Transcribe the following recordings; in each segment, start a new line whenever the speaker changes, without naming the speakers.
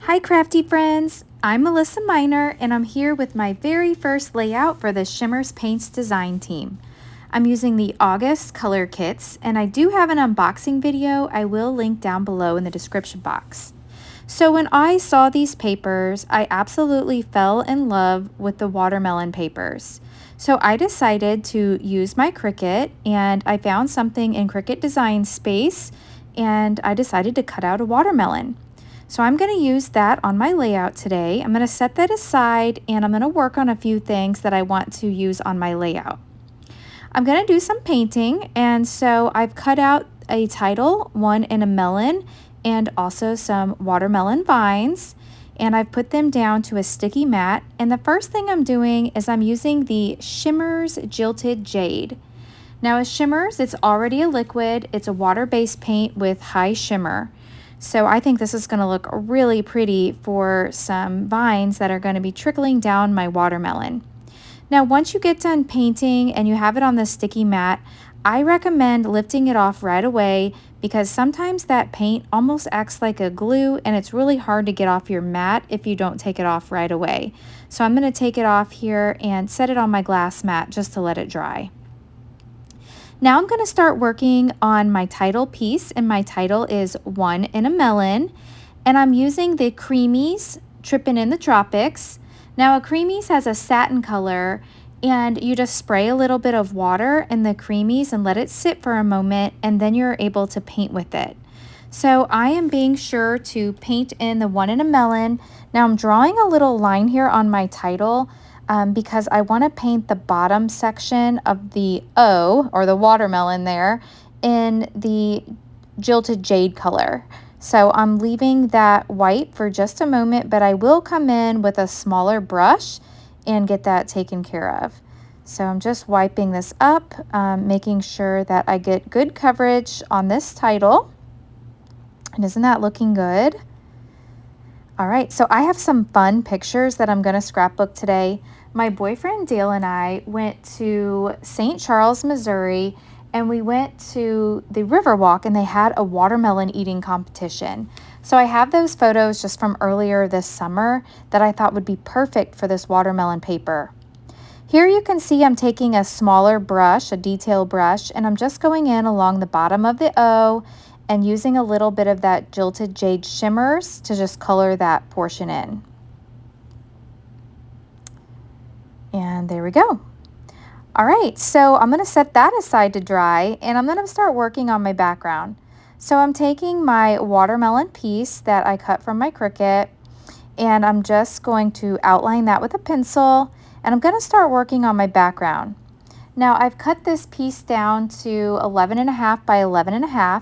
Hi Crafty friends, I'm Melissa Miner and I'm here with my very first layout for the Shimmerz Paints Design Team. I'm using the August color kits and I do have an unboxing video I will link down below in the description box. So when I saw these papers, I absolutely fell in love with the watermelon papers. So I decided to use my Cricut and I found something in Cricut Design Space and I decided to cut out a watermelon. So I'm going to use that on my layout today. I'm going to set that aside and I'm going to work on a few things that I want to use on my layout. I'm going to do some painting, and so I've cut out a title, one in a melon, and also some watermelon vines, and I've put them down to a sticky mat. And the first thing I'm doing is I'm using the Shimmerz Jilted Jade. Now with Shimmerz, it's already a liquid. It's a water-based paint with high shimmer. So I think this is going to look really pretty for some vines that are going to be trickling down my watermelon. Now once you get done painting and you have it on the sticky mat, I recommend lifting it off right away because sometimes that paint almost acts like a glue and it's really hard to get off your mat if you don't take it off right away. So I'm going to take it off here and set it on my glass mat just to let it dry. Now I'm going to start working on my title piece, and my title is One in a Melon, and I'm using the Creamies Trippin' in the Tropics. Now a Creamies has a satin color, and you just spray a little bit of water in the Creamies and let it sit for a moment, and then you're able to paint with it. So I am being sure to paint in the One in a Melon. Now I'm drawing a little line here on my title because I want to paint the bottom section of the O, or the watermelon there, in the Jilted Jade color. So I'm leaving that white for just a moment, but I will come in with a smaller brush and get that taken care of. So I'm just wiping this up, making sure that I get good coverage on this title. And isn't that looking good? All right, so I have some fun pictures that I'm going to scrapbook today. My boyfriend Dale and I went to St. Charles, Missouri, and we went to the Riverwalk and they had a watermelon eating competition. So I have those photos just from earlier this summer that I thought would be perfect for this watermelon paper. Here you can see I'm taking a smaller brush, a detail brush, and I'm just going in along the bottom of the O and using a little bit of that Jilted Jade Shimmerz to just color that portion in. And there we go. All right, so I'm going to set that aside to dry and I'm going to start working on my background. So I'm taking my watermelon piece that I cut from my Cricut and I'm just going to outline that with a pencil, and I'm going to start working on my background. Now I've cut this piece down to 11.5 by 11.5.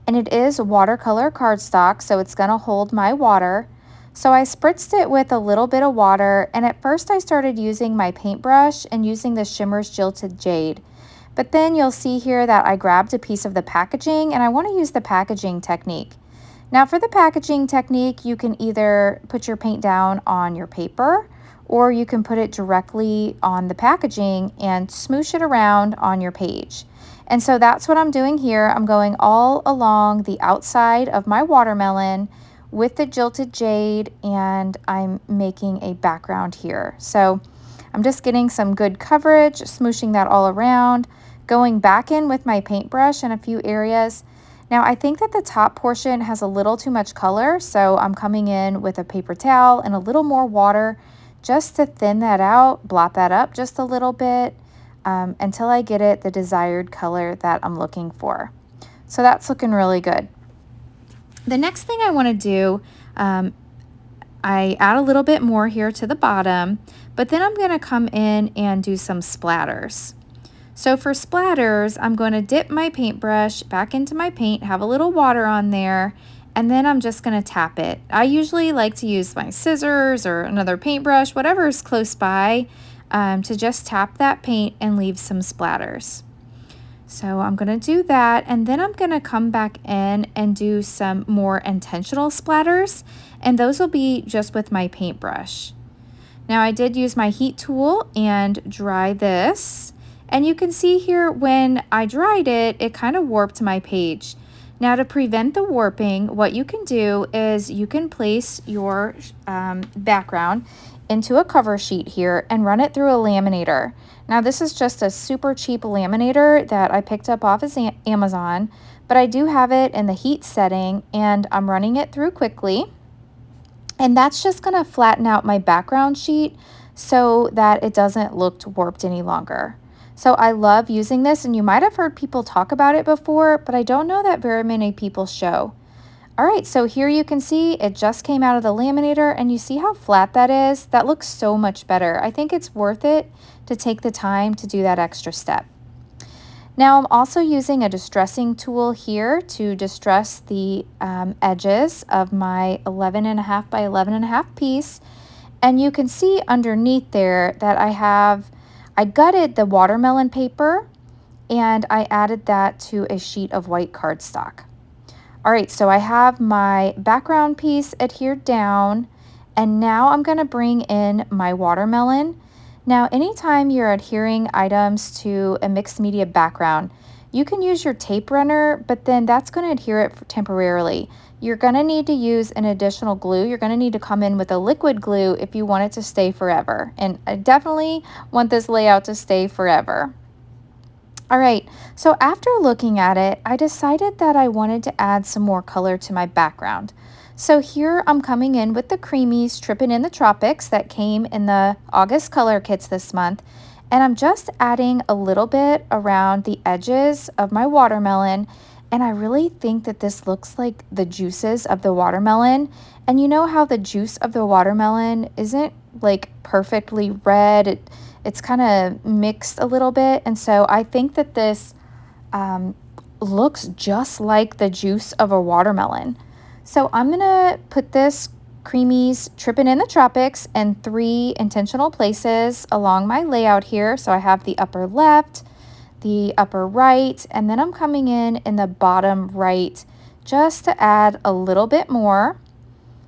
And it is watercolor cardstock, so it's going to hold my water. So I spritzed it with a little bit of water, and at first I started using my paintbrush and using the Shimmerz Jilted Jade. But then you'll see here that I grabbed a piece of the packaging, and I want to use the packaging technique. Now for the packaging technique, you can either put your paint down on your paper, or you can put it directly on the packaging and smoosh it around on your page. And so that's what I'm doing here. I'm going all along the outside of my watermelon with the Jilted Jade, and I'm making a background here. So I'm just getting some good coverage, smooshing that all around, going back in with my paintbrush in a few areas. Now I think that the top portion has a little too much color, so I'm coming in with a paper towel and a little more water just to thin that out, blot that up just a little bit. Until I get it the desired color that I'm looking for. So that's looking really good. The next thing I want to do, I add a little bit more here to the bottom, but then I'm going to come in and do some splatters. So for splatters, I'm going to dip my paintbrush back into my paint, have a little water on there, and then I'm just going to tap it. I usually like to use my scissors or another paintbrush, whatever is close by, to just tap that paint and leave some splatters. So I'm going to do that, and then I'm going to come back in and do some more intentional splatters, and those will be just with my paintbrush. Now I did use my heat tool and dry this, and you can see here when I dried it, it kind of warped my page. Now to prevent the warping, what you can do is you can place your background into a cover sheet here and run it through a laminator. Now this is just a super cheap laminator that I picked up off of Amazon, but I do have it in the heat setting and I'm running it through quickly. And that's just gonna flatten out my background sheet so that it doesn't look warped any longer. So I love using this, and you might have heard people talk about it before, but I don't know that very many people show. All right, so here you can see it just came out of the laminator, and you see how flat that is? That looks so much better. I think it's worth it to take the time to do that extra step. Now I'm also using a distressing tool here to distress the edges of my 11.5 by 11.5 piece. And you can see underneath there that I gutted the watermelon paper and I added that to a sheet of white cardstock. All right, so I have my background piece adhered down, and now I'm gonna bring in my watermelon. Now, anytime you're adhering items to a mixed media background, you can use your tape runner, but then that's gonna adhere it temporarily. You're gonna need to use an additional glue. You're gonna need to come in with a liquid glue if you want it to stay forever. And I definitely want this layout to stay forever. All right, so after looking at it, I decided that I wanted to add some more color to my background. So here I'm coming in with the Creamies Trippin' in the Tropics that came in the August color kits this month. And I'm just adding a little bit around the edges of my watermelon. And I really think that this looks like the juices of the watermelon. And you know how the juice of the watermelon isn't like perfectly red. It's kind of mixed a little bit. And so I think that this looks just like the juice of a watermelon. So I'm going to put this Creamies Trippin' in the Tropics in 3 intentional places along my layout here. So I have the upper left, the upper right, and then I'm coming in the bottom right just to add a little bit more.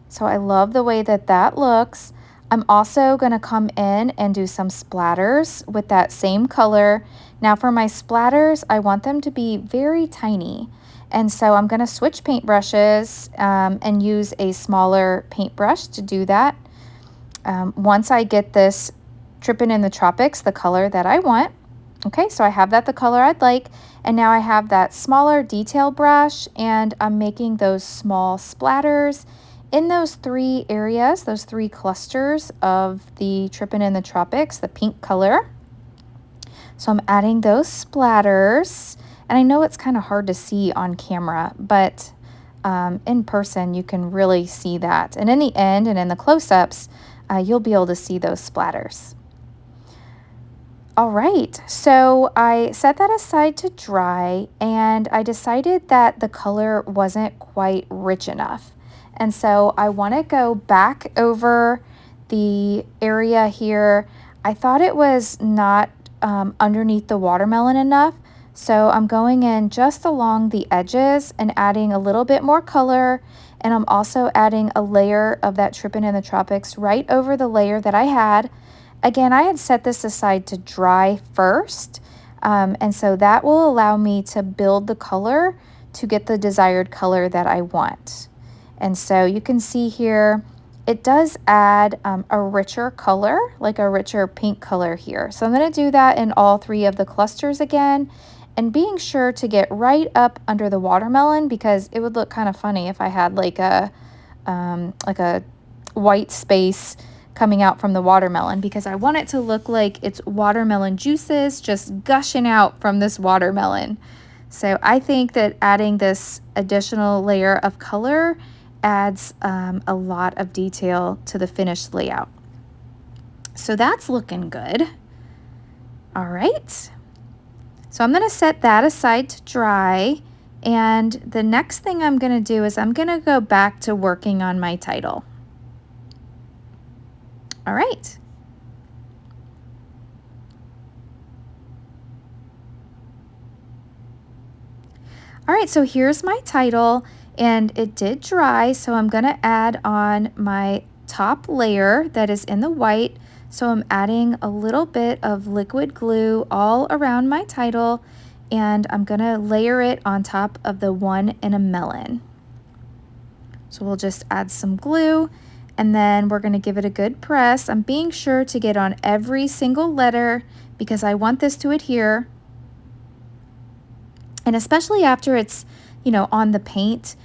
So I love the way that that looks. I'm also going to come in and do some splatters with that same color. Now for my splatters, I want them to be very tiny. And so I'm going to switch paintbrushes and use a smaller paintbrush to do that. Once I get this Trippin' in the Tropics, the color that I want. Okay, so I have that the color I'd like. And now I have that smaller detail brush and I'm making those small splatters in those 3 areas, those 3 clusters of the Trippin' in the Tropics, the pink color. So I'm adding those splatters. And I know it's kind of hard to see on camera, but in person you can really see that. And in the end and in the close-ups, you'll be able to see those splatters. All right, so I set that aside to dry and I decided that the color wasn't quite rich enough. And so I want to go back over the area here. I thought it was not underneath the watermelon enough. So I'm going in just along the edges and adding a little bit more color. And I'm also adding a layer of that Trippin' in the Tropics right over the layer that I had. Again, I had set this aside to dry first. And so that will allow me to build the color to get the desired color that I want. And so you can see here, it does add a richer color, like a richer pink color here. So I'm going to do that in all 3 of the clusters again, and being sure to get right up under the watermelon because it would look kind of funny if I had like a white space coming out from the watermelon, because I want it to look like it's watermelon juices just gushing out from this watermelon. So I think that adding this additional layer of color adds a lot of detail to the finished layout. So that's looking good. All right. So I'm going to set that aside to dry. And the next thing I'm going to do is I'm going to go back to working on my title. All right. All right, so here's my title. And it did dry, so I'm going to add on my top layer that is in the white. So I'm adding a little bit of liquid glue all around my title, and I'm gonna layer it on top of the one in a melon. So we'll just add some glue, and then we're gonna give it a good press. I'm being sure to get on every single letter because I want this to adhere. And especially after it's, you know, on the paint,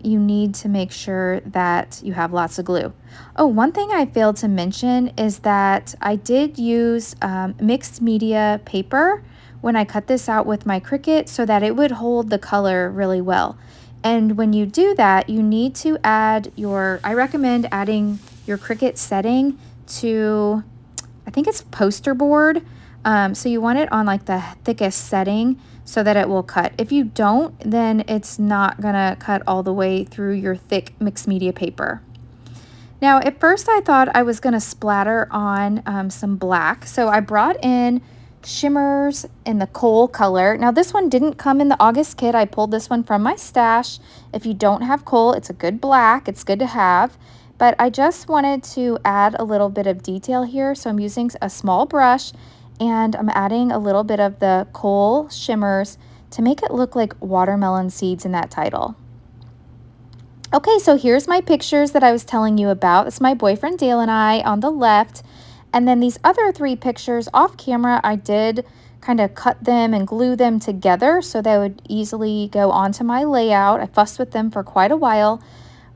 you need to make sure that you have lots of glue. Oh, one thing I failed to mention is that I did use mixed media paper when I cut this out with my Cricut so that it would hold the color really well. And when you do that, you need to add I recommend adding your Cricut setting to, I think it's poster board. So you want it on like the thickest setting so that it will cut. If you don't, then it's not gonna cut all the way through your thick mixed media paper. Now, at first I thought I was gonna splatter on some black. So I brought in Shimmerz in the coal color. Now this one didn't come in the August kit. I pulled this one from my stash. If you don't have coal, it's a good black. It's good to have. But I just wanted to add a little bit of detail here. So I'm using a small brush and I'm adding a little bit of the coal Shimmerz to make it look like watermelon seeds in that title. Okay, so here's my pictures that I was telling you about. It's my boyfriend Dale and I on the left. And then these other 3 pictures off camera, I did kind of cut them and glue them together so they would easily go onto my layout. I fussed with them for quite a while.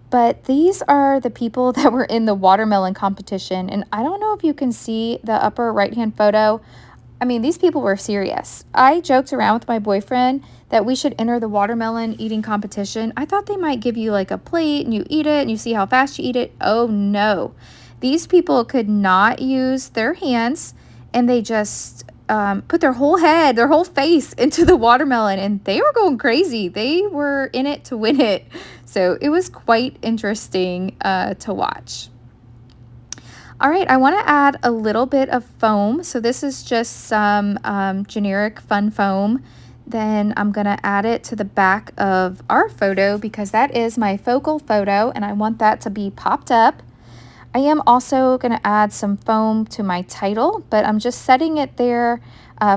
But these are the people that were in the watermelon competition. And I don't know if you can see the upper right-hand photo. I mean, these people were serious. I joked around with my boyfriend that we should enter the watermelon eating competition. I thought they might give you like a plate and you eat it and you see how fast you eat it. Oh no. These people could not use their hands and they just put their whole head, their whole face into the watermelon, and they were going crazy. They were in it to win it. So it was quite interesting to watch. All right, I want to add a little bit of foam. So this is just some generic fun foam. Then I'm going to add it to the back of our photo because that is my focal photo and I want that to be popped up. I am also going to add some foam to my title, but I'm just setting it there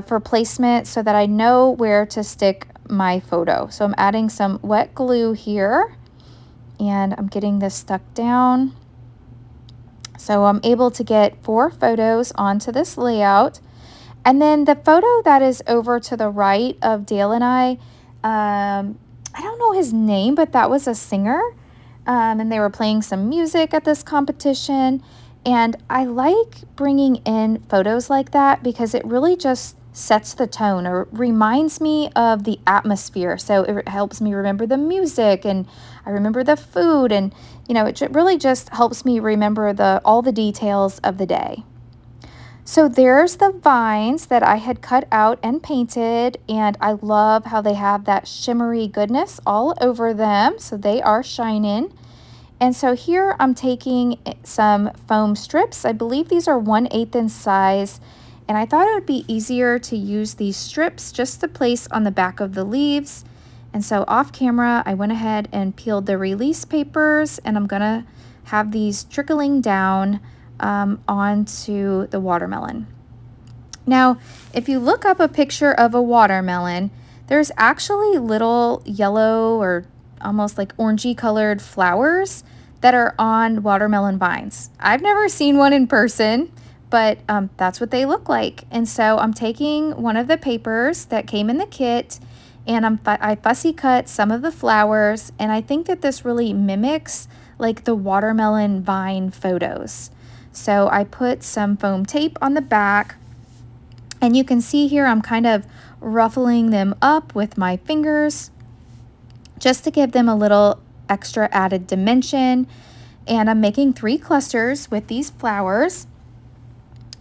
for placement so that I know where to stick my photo. So I'm adding some wet glue here and I'm getting this stuck down. So I'm able to get 4 photos onto this layout. And then the photo that is over to the right of Dale and I don't know his name, but that was a singer. And they were playing some music at this competition. And I like bringing in photos like that because it really just sets the tone or reminds me of the atmosphere. So it helps me remember the music and I remember the food, and you know, it really just helps me remember all the details of the day. So there's the vines that I had cut out and painted, and I love how they have that shimmery goodness all over them. So they are shining. And so here I'm taking some foam strips. I believe these are 1/8 in size. And I thought it would be easier to use these strips just to place on the back of the leaves. And so off camera, I went ahead and peeled the release papers, and I'm gonna have these trickling down onto the watermelon. Now, if you look up a picture of a watermelon, there's actually little yellow or almost like orangey colored flowers that are on watermelon vines. I've never seen one in person, but that's what they look like. And so I'm taking one of the papers that came in the kit and I fussy cut some of the flowers, and I think that this really mimics like the watermelon vine photos. So I put some foam tape on the back, and you can see here I'm kind of ruffling them up with my fingers just to give them a little extra added dimension. And I'm making 3 clusters with these flowers.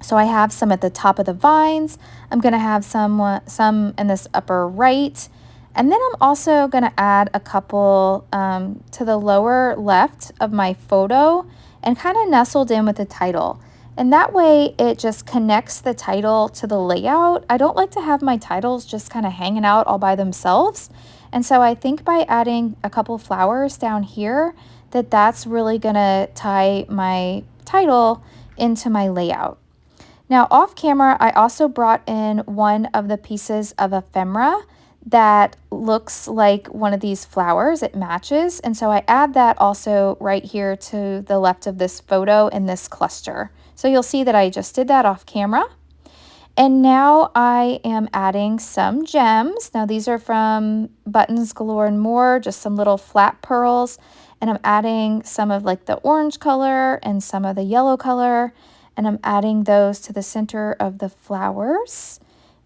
So I have some at the top of the vines. I'm going to have some in this upper right. And then I'm also going to add a couple to the lower left of my photo and kind of nestled in with the title. And that way it just connects the title to the layout. I don't like to have my titles just kind of hanging out all by themselves. And so I think by adding a couple flowers down here, that's really going to tie my title into my layout. Now off camera, I also brought in one of the pieces of ephemera that looks like one of these flowers. It matches, and so I add that also right here to the left of this photo in this cluster. So you'll see that I just did that off camera. And now I am adding some gems. Now these are from Buttons Galore and More, just some little flat pearls. And I'm adding some of like the orange color and some of the yellow color. And I'm adding those to the center of the flowers.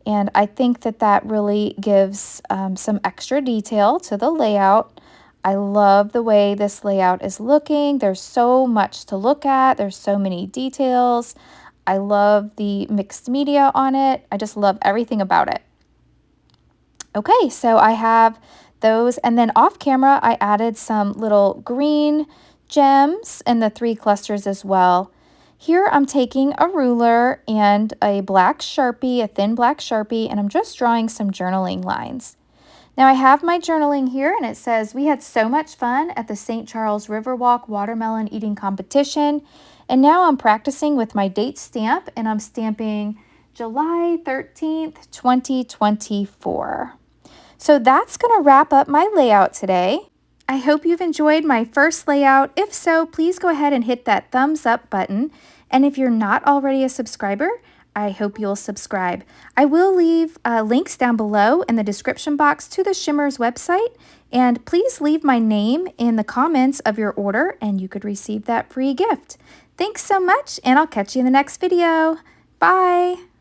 And I think that that really gives some extra detail to the layout. I love the way this layout is looking. There's so much to look at. There's so many details. I love the mixed media on it. I just love everything about it. Okay, so I have those, and then off camera, I added some little green gems in the 3 clusters as well. Here I'm taking a ruler and a black Sharpie, a thin black Sharpie, and I'm just drawing some journaling lines. Now I have my journaling here, and it says, "We had so much fun at the St. Charles Riverwalk watermelon eating competition." And now I'm practicing with my date stamp, and I'm stamping July 13th, 2024. So that's going to wrap up my layout today. I hope you've enjoyed my first layout. If so, please go ahead and hit that thumbs up button. And if you're not already a subscriber, I hope you'll subscribe. I will leave links down below in the description box to the Shimmerz website. And please leave my name in the comments of your order, and you could receive that free gift. Thanks so much, and I'll catch you in the next video. Bye!